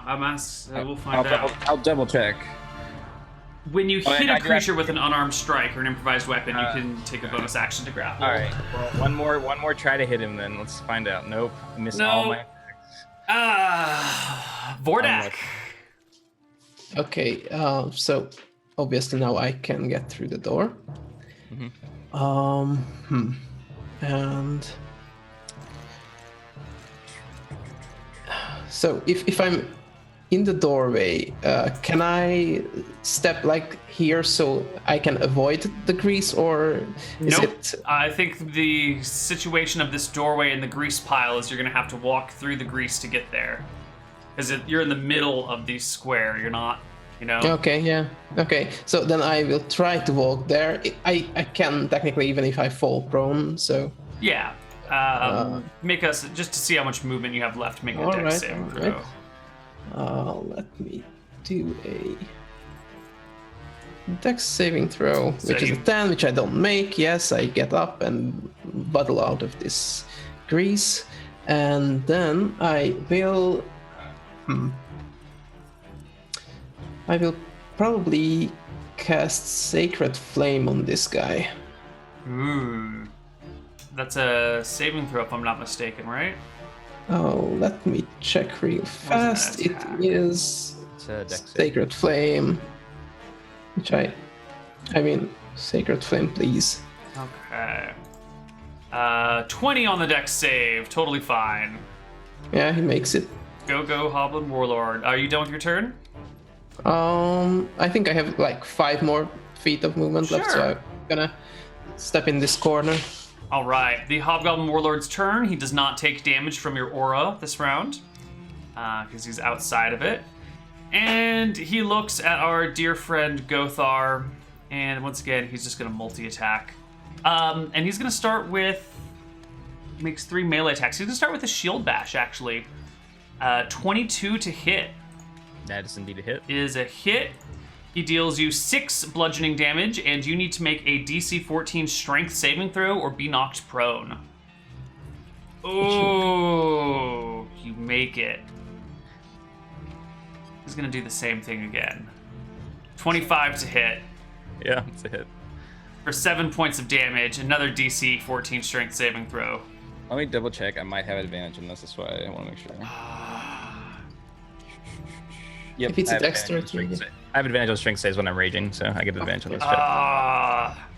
We'll find out. I'll double check. When you Oh, hit I a do creature have- with an unarmed strike or an improvised weapon, you can take a bonus action to grapple. All right. Well, one more try to hit him. Then let's find out. Nope. I missed all No. my. Vordak. Okay, so obviously now I can get through the door. And so if I'm in the doorway, can I step like here so I can avoid the grease, or is Nope. it? I think the situation of this doorway and the grease pile is you're going to have to walk through the grease to get there. Because you're in the middle of the square. You're not, Okay, yeah. Okay, so then I will try to walk there. I can technically, even if I fall prone, so... Yeah. Make us, just to see how much movement you have left, make a dex Alright, saving throw. alright. Let me do a dex saving throw, So which is a you- 10, which I don't make. Yes, I get up and waddle out of this grease, and then I will... I will probably cast Sacred Flame on this guy. Ooh. That's a saving throw, if I'm not mistaken, right? Oh, let me check real fast. It attack? is It's a dex save. Sacred Flame, which Sacred Flame, please. Okay. 20 on the dex save. Totally fine. Yeah, he makes it. Go, Hobgoblin Warlord. Are you done with your turn? I think I have like 5 more feet of movement left, so Sure. I'm gonna step in this corner. All right. The Hobgoblin Warlord's turn. He does not take damage from your aura this round because he's outside of it. And he looks at our dear friend Gothar And once again, he's just going to multi-attack. And he's going to start with... Makes 3 melee attacks. He's going to start with a shield bash, actually. 22 to hit. That is indeed a hit. Is a hit. He deals you 6 bludgeoning damage, and you need to make a DC 14 strength saving throw or be knocked prone. Oh, you make it. He's going to do the same thing again. 25 to hit. Yeah, it's a hit. For 7 points of damage, another DC 14 strength saving throw. Let me double check. I might have advantage on this. That's why I want to make sure. Yep, If it's I a have advantage on dexterity, strength yeah. sa- I have advantage on strength saves when I'm raging, so I get advantage on this. Ah,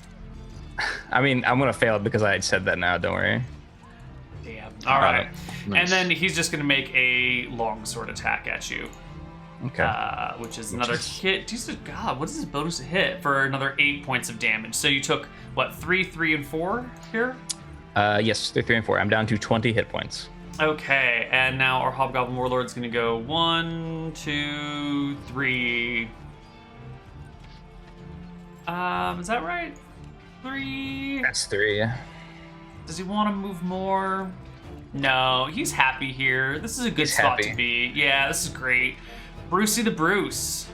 I mean, I'm gonna fail it because I said that now. Don't worry. damn. All right. Nice. And then he's just going to make a longsword attack at you. Okay. Which is another hit. God, what is his bonus to hit? For another 8 points of damage. So you took, what, 3, 3, and 4 here? Yes, 3, and 4. I'm down to 20 hit points. Okay, and now our Hobgoblin Warlord's going to go 1, 2, 3. Is that right? 3. That's 3. Yeah. Does he want to move more? No, he's happy here. This is a good He's spot happy. to be. Yeah, this is great. Brucey the Bruce.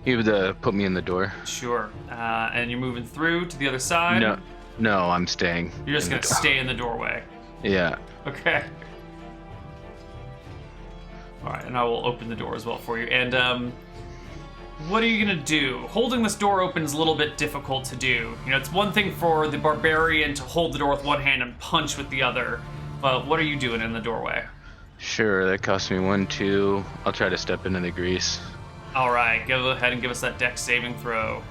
You would put me in the door. Sure. And you're moving through to the other side? No, I'm staying. You're just in going the to door. stay in the doorway. Yeah. Okay. All right, and I will open the door as well for you. And what are you going to do? Holding this door open is a little bit difficult to do. You know, it's one thing for the Barbarian to hold the door with one hand and punch with the other. But what are you doing in the doorway? Sure, that cost me 1, 2. I'll try to step into the grease. All right, go ahead and give us that dex saving throw.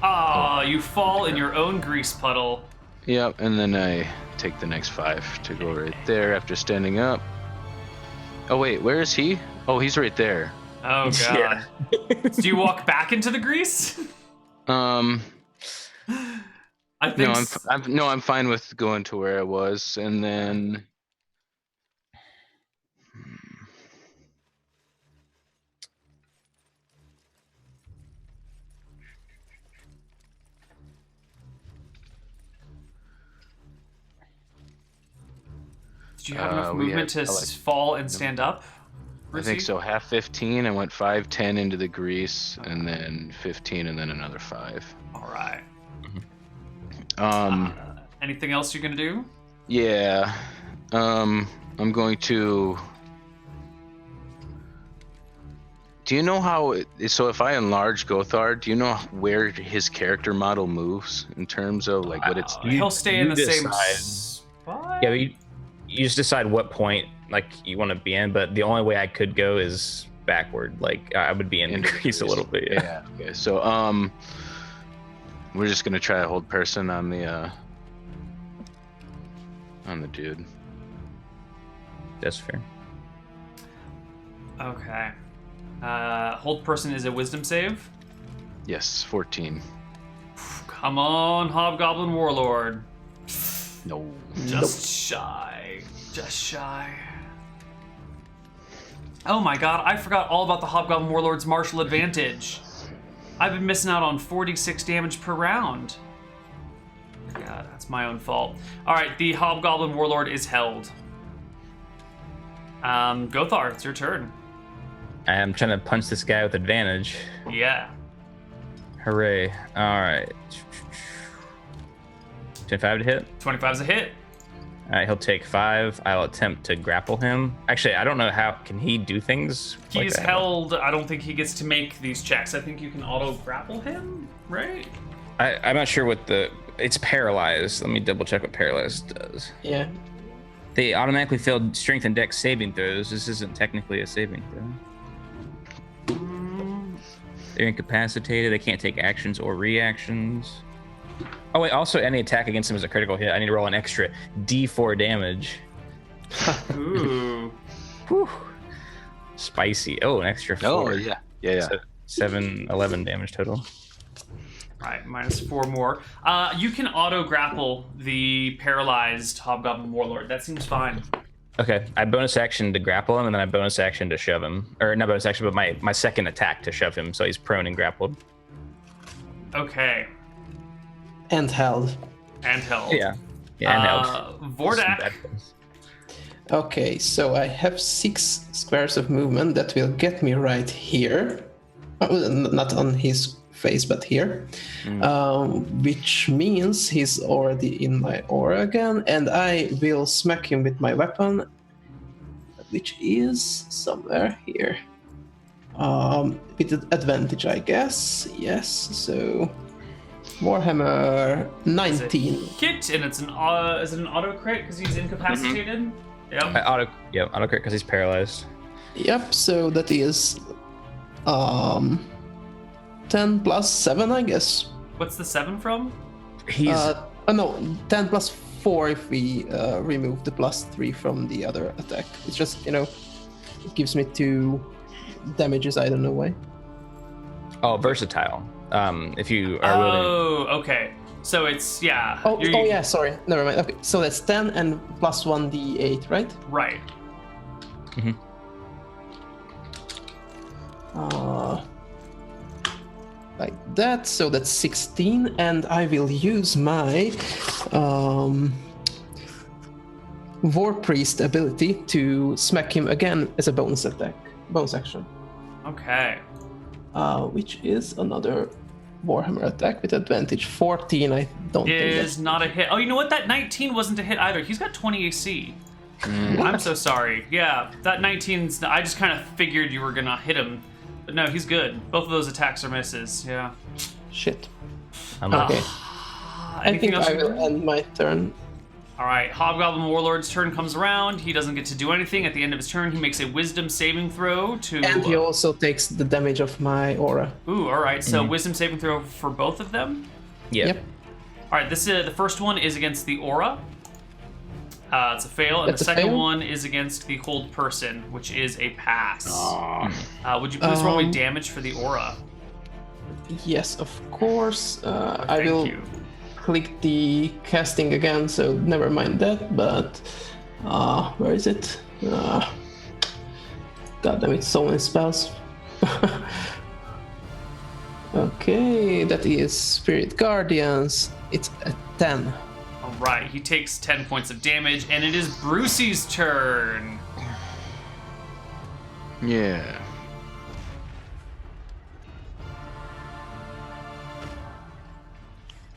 Ah, you fall in your own grease puddle. Yep, and then I take the next 5 to go right there after standing up. Oh wait, where is he? Oh, he's right there. Oh god. Do you walk back into the grease? Um, I think no, I'm fine with going to where I was, and then. Do you have enough we movement to had- fall and stand up? I think Brucey? so. Half 15. I went 5, 10 into the grease, and then 15, and then another 5. All right. Um, Anything else you're gonna do? yeah. I'm going to. Do you know how? So if I enlarge Gothard, do you know where his character model moves in terms of like what it's? He'll stay in you the same decide. spot. Yeah, but you just decide what point like you want to be in, but the only way I could go is backward. Like I would be in the Into the grease a grease. little bit. Yeah. Yeah. Okay. So we're just gonna try to hold person on the dude. That's fair. Okay. Hold person is a wisdom save. Yes, 14. Come on, Hobgoblin Warlord. No. Just shy. Just shy. Oh my god, I forgot all about the Hobgoblin Warlord's martial advantage. I've been missing out on 46 damage per round. God, that's my own fault. Alright, the Hobgoblin Warlord is held. Gothar, it's your turn. I'm trying to punch this guy with advantage. Yeah. Hooray. All right. 25 to hit. 25's a hit. All right, he'll take 5. I'll attempt to grapple him. Actually, I don't know how. Can he do things? like He's that? held. I don't think he gets to make these checks. I think you can auto grapple him, right? I'm not sure what the. It's paralyzed. Let me double check what paralyzed does. Yeah. They automatically failed strength and dex saving throws. This isn't technically a saving throw. They're incapacitated. They can't take actions or reactions. Oh wait, also any attack against him is a critical hit. I need to roll an extra D4 damage. Ooh. Whew. Spicy. Oh, an extra 4. Oh yeah. So 7, 11 damage total. Right, -4 more. You can auto grapple the paralyzed Hobgoblin warlord. That seems fine. Okay, I bonus action to grapple him, and then I bonus action to shove him. Or not bonus action, but my second attack to shove him, so he's prone and grappled. Okay. And held. And held. Yeah, and held. Vordak. Okay, so I have 6 squares of movement that will get me right here. Not on his face, but here. Which means he's already in my aura again, and I will smack him with my weapon, which is somewhere here. With advantage, I guess. Yes, so Warhammer 19. Hit, and it's is it an auto crit because he's incapacitated? Yep. Auto crit because he's paralyzed. Yep, so that is 10 plus 7, I guess. What's the 7 from? He's No, 10 plus 4 if we remove the +3 from the other attack. It's just, it gives me 2 damages, I don't know why. versatile. If you are willing. Oh, okay. So it's, yeah. Oh yeah, sorry. Never mind. Okay, so that's 10 and plus 1d8, right? Right. Mm-hmm. Like that, so that's 16, and I will use my War Priest ability to smack him again as a bonus action. Okay. Which is another Warhammer attack with advantage. 14, I don't think Is not a hit. Oh, you know what? That 19 wasn't a hit either. He's got 20 AC. I'm so sorry. Yeah, that 19's... I just kind of figured you were going to hit him. But no, he's good. Both of those attacks are misses. Yeah. Shit. Unlucky. Okay. I think I will end my turn. All right, Hobgoblin Warlord's turn comes around. He doesn't get to do anything. At the end of his turn, he makes a Wisdom saving throw to... And he also takes the damage of my aura. Ooh, all right. So Wisdom saving throw for both of them? Yeah. Yep. All right, this is the first one is against the aura. It's a fail, and That's the a second fail? one is against the hold person, which is a pass. Would you please roll me damage for the aura? Yes, of course. I Thank will you. click the casting again, so never mind that, but where is it? God damn it, so many spells. Okay, that is Spirit Guardians. It's a 10. All right, he takes 10 points of damage, and it is Brucey's turn. Yeah.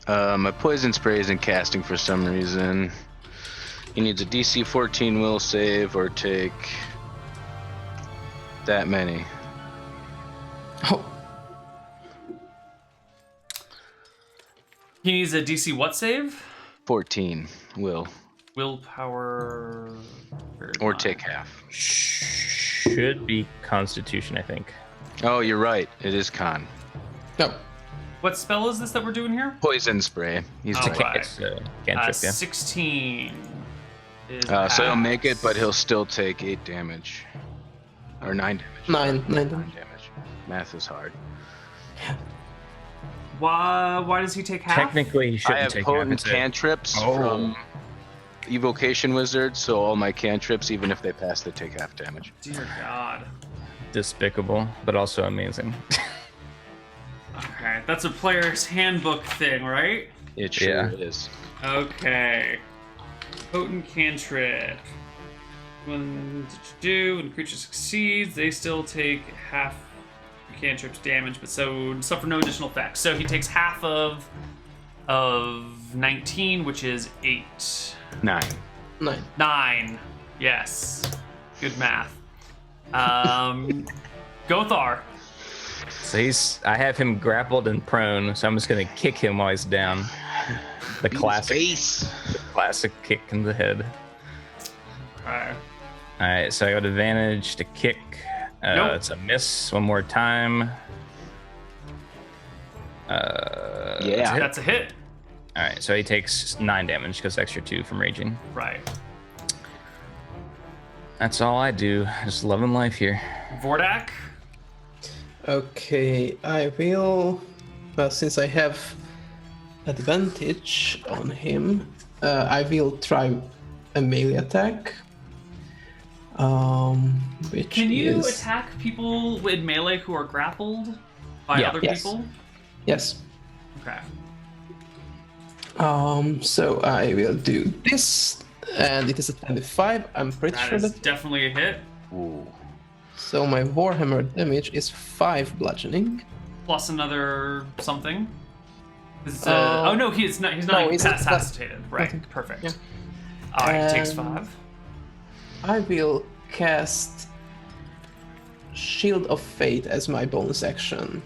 My poison spray isn't casting for some reason. He needs a DC 14 will save or take that many. Oh, He needs a DC what save? 14 will. Willpower. Or take half. Should be Constitution, I think. Oh, you're right. It is con. no. What spell is this that we're doing here? Poison spray. He's Oh, right. right. It's cantrip, yeah. 16. Is So he'll pass. make it, but he'll still take 8 damage. Or 9 damage. 9 damage. 9 damage. Math is hard. Why does he take half? Technically, he I shouldn't have take potent half. It's a- cantrips from Evocation Wizard, so all my cantrips, even if they pass, they take half damage. Dear God. despicable, but also amazing. Okay, that's a player's handbook thing, right? It sure Yeah. is. Okay. Potent cantrip. When the creature succeeds, they still take half cantrip's damage, but so suffer no additional effects. So he takes half of 19, which is 8. 9. 9. Yes. Good math. Gothar. So I have him grappled and prone, so I'm just gonna kick him while he's down. The classic kick in the head. Okay. All right, so I got advantage to kick. Nope. It's a miss. One more time. Yeah. That's a hit. All right, so he takes 9 damage because extra 2 from raging. Right. That's all I do. Just loving life here. Vordak. Okay, I will Well, since I have advantage on him, I will try a melee attack. Which Can you is... attack people with melee who are grappled by Yeah. other Yes. people? Yes. Okay. So I will do this, and it is a 25. I'm pretty That sure is that. definitely a hit. Ooh. So my Warhammer damage is 5 bludgeoning. Plus another something. Uh, oh no, he's not no, he's not- incapacitated. Right. nothing. Perfect. Yeah. All right, takes Um, 5. I will cast Shield of Fate as my bonus action.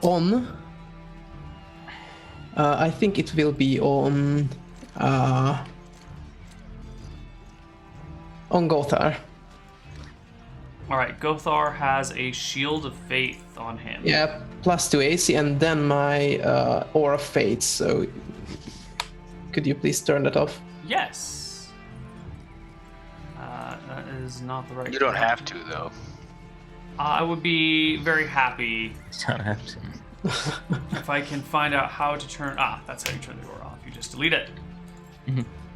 On. I think it will be on Gothar. All right, Gothar has a Shield of Faith on him. Yeah, +2 AC, and then my Aura of Fate. So, could you please turn that off? Yes. That is not the right. You don't have to though. I would be very happy You don't have to. if I can find out how to turn. That's how you turn the aura off. You just delete it.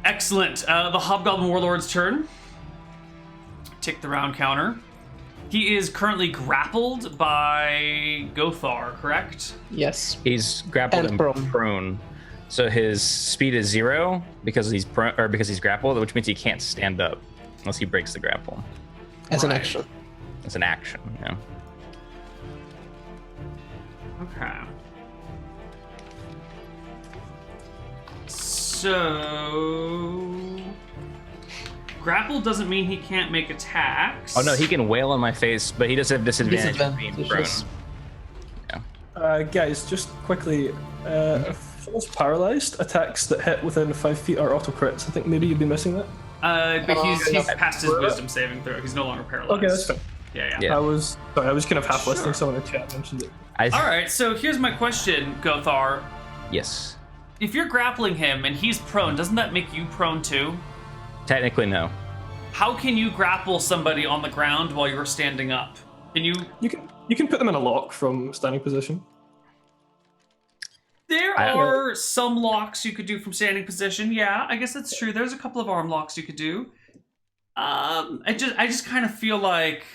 Excellent. The Hobgoblin Warlord's turn. Tick the round counter. He is currently grappled by Gothar, correct? Yes. He's grappled And and prone. So his speed is 0 because he's because he's grappled, which means he can't stand up unless he breaks the grapple. As an Right. action. It's an action, yeah. Okay. So grapple doesn't mean he can't make attacks. Oh no, he can wail on my face, but he does have disadvantage for being prone. Disadvantages. Guys, just quickly, if someone's paralyzed, attacks that hit within 5 feet are auto crits. I think maybe you've been missing that. But he's Okay. passed his wisdom saving throw. He's no longer paralyzed. Okay, that's fine. Yeah. Yeah. I was kind of half Sure. listening. Someone in chat mentioned it. I, All right. So here's my question, Gothar. Yes. If you're grappling him and he's prone, doesn't that make you prone too? Technically, no. How can you grapple somebody on the ground while you're standing up? Can you? You can put them in a lock from standing position. There I- are some locks you could do from standing position. Yeah, I guess that's true. There's a couple of arm locks you could do. I just kind of feel like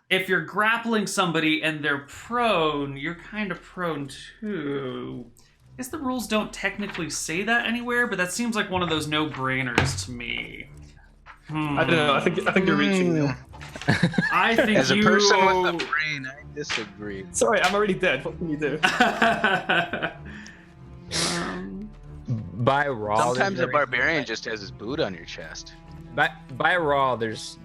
if you're grappling somebody and they're prone, you're kind of prone too. I guess the rules don't technically say that anywhere, but that seems like one of those no-brainers to me. I don't know. I think you're reaching now. I think As a person with a brain, I disagree. Sorry, I'm already dead. What can you do? By raw, Sometimes there's a no barbarian just has his boot on your chest. by raw, there's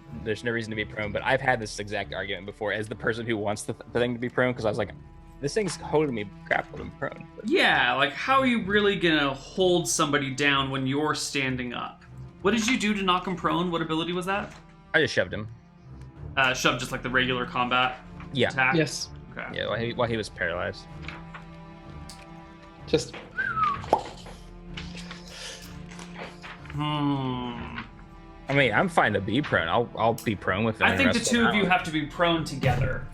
no reason to be prone. But I've had this exact argument before as the person who wants the thing to be prone, because I was like, this thing's holding me grappled and prone. Yeah, like how are you really gonna hold somebody down when you're standing up? What did you do to knock him prone? What ability was that? I just shoved him. Shove, just like the regular combat Yeah. attack? Yes. Okay. Yeah, while he was paralyzed. Just I mean, I'm fine to be prone. I'll be prone with him. I and think the wrestle two of you around. have to be prone together.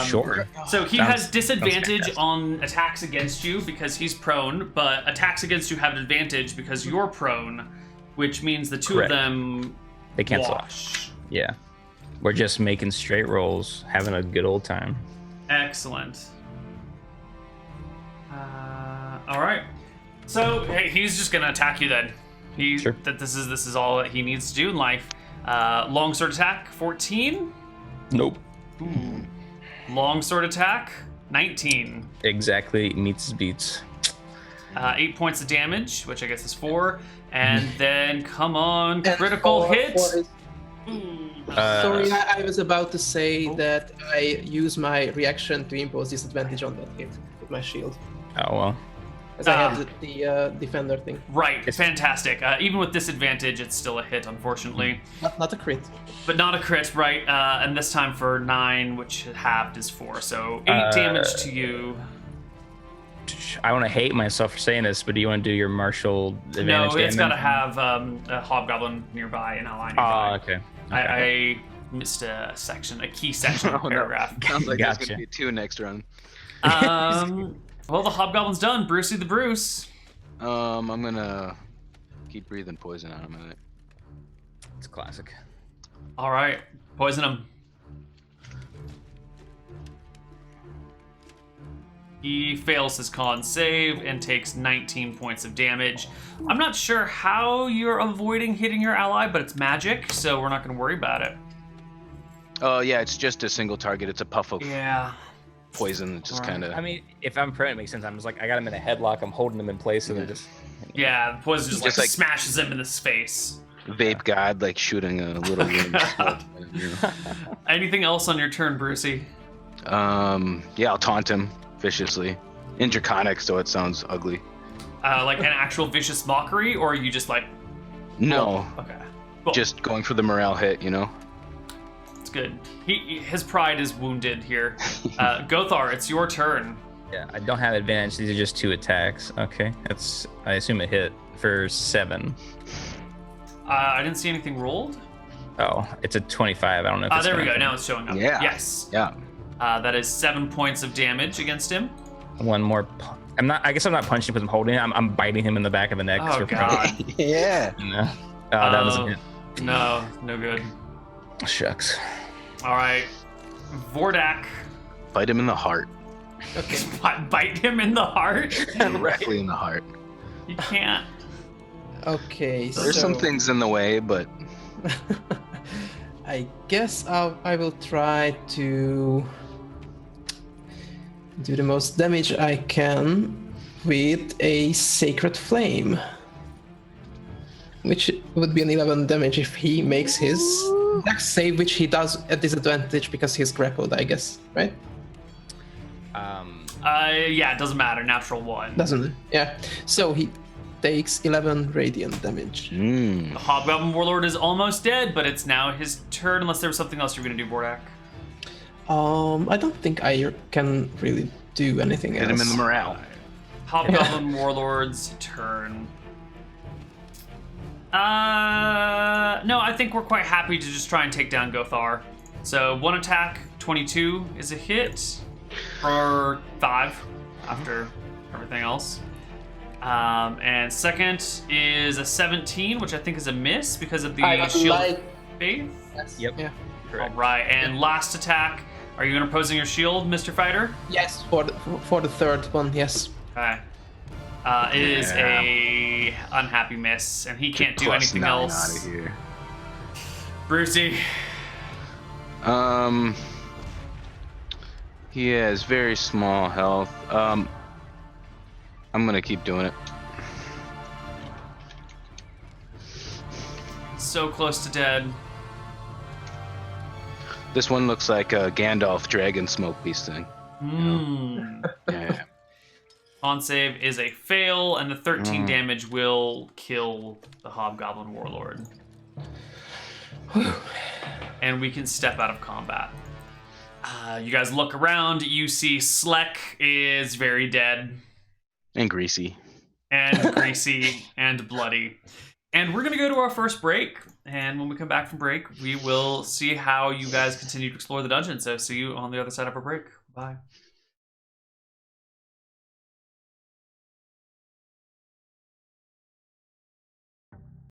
Sure. So he Sounds- has disadvantage fantastic. on attacks against you because he's prone, but attacks against you have an advantage because you're prone, which means the two Correct. of them They cancel out. wash. Yeah. We're just making straight rolls, having a good old time. Excellent. All right. So hey, he's just gonna attack you then. Sure. This is all that he needs to do in life. Longsword attack, 14. Nope. Longsword attack, 19. Exactly meets beats. 8 points of damage, which I guess is 4. And then, come on, and critical for- hit. for- Ooh. Sorry, I was about to say that I use my reaction to impose disadvantage on that hit with my shield, Oh well. as I have the defender thing. Right, fantastic. Even with disadvantage, it's still a hit, unfortunately. Not a crit. But not a crit, right? And this time for 9, which halved is 4. So 8 damage to you. I want to hate myself for saying this, but do you want to do your martial advantage? No, it's got to damage? have a hobgoblin nearby and ally Oh, nearby. okay. I missed a section, a key section of the paragraph. Sounds like there's Gotcha. gonna be 2 next run. Well, the Hobgoblin's done. Brucey the Bruce. I'm gonna keep breathing poison out of him. It's classic. All right, poison him. He fails his con save and takes 19 points of damage. I'm not sure how you're avoiding hitting your ally, but it's magic, so we're not going to worry about it. Oh yeah, it's just a single target. It's a puff of Yeah. poison that just kind of. I mean, if I'm prone, it makes sense. I'm just like, I got him in a headlock. I'm holding him in place, and they're just. Yeah, the poison just, Just like like- smashes him in the face. Vape god like shooting a little wind. Anything else on your turn, Brucey? Yeah, I'll taunt him viciously in Draconic, so it sounds ugly. Like an actual vicious mockery, or are you just like... No, Okay. Cool. just going for the morale hit, you know. It's good. His pride is wounded here. Gothar, it's your turn. Yeah, I don't have advantage. These are just 2 attacks. Okay, that's I assume a hit for 7. I didn't see anything rolled. Oh, it's a 25. I don't know if it's There we gonna go. hit. Now it's showing up. Yeah. Yes. Yeah. That is 7 points of damage against him. One more. I'm not. I guess I'm not punching because I'm holding it. I'm biting him in the back of the neck. 'cause Oh, we're God. Yeah. You know? Oh, that doesn't hit. No good. Shucks. All right. Vordak. Bite him in the heart. Okay. Bite him in the heart? Directly in the heart. You can't. Okay. There's so some things in the way, but I guess I will try to do the most damage I can with a Sacred Flame. Which would be an 11 damage if he makes his dex save, which he does at disadvantage because he's grappled, I guess, right? Yeah, it doesn't matter. Natural 1. Doesn't it? Yeah. So he takes 11 radiant damage. The Hobgoblin Warlord is almost dead, but it's now his turn, unless there was something else you're going to do, Vordak. I don't think I can really do anything else. hit him in the morale. Hobgoblin Warlord's turn. No, I think we're quite happy to just try and take down Gothar. So 1 attack, 22 is a hit for 5 after everything else. And second is a 17, which I think is a miss because of the shield of faith. Yep. Yeah. All right, and last attack. Are you interposing your shield, Mr. Fighter? Yes, for the third one, yes. Okay. It is a unhappy miss, and he can't do anything +9 else. Out of here. Brucey. He has very small health. I'm gonna keep doing it. So close to dead. This one looks like a Gandalf dragon smoke beast thing. Yeah. Con save is a fail, and the 13 damage will kill the Hobgoblin Warlord. And we can step out of combat. You guys look around. You see Sleck is very dead. And greasy. And greasy and bloody. And we're going to go to our first break. And when we come back from break, we will see how you guys continue to explore the dungeon. So see you on the other side of our break. Bye.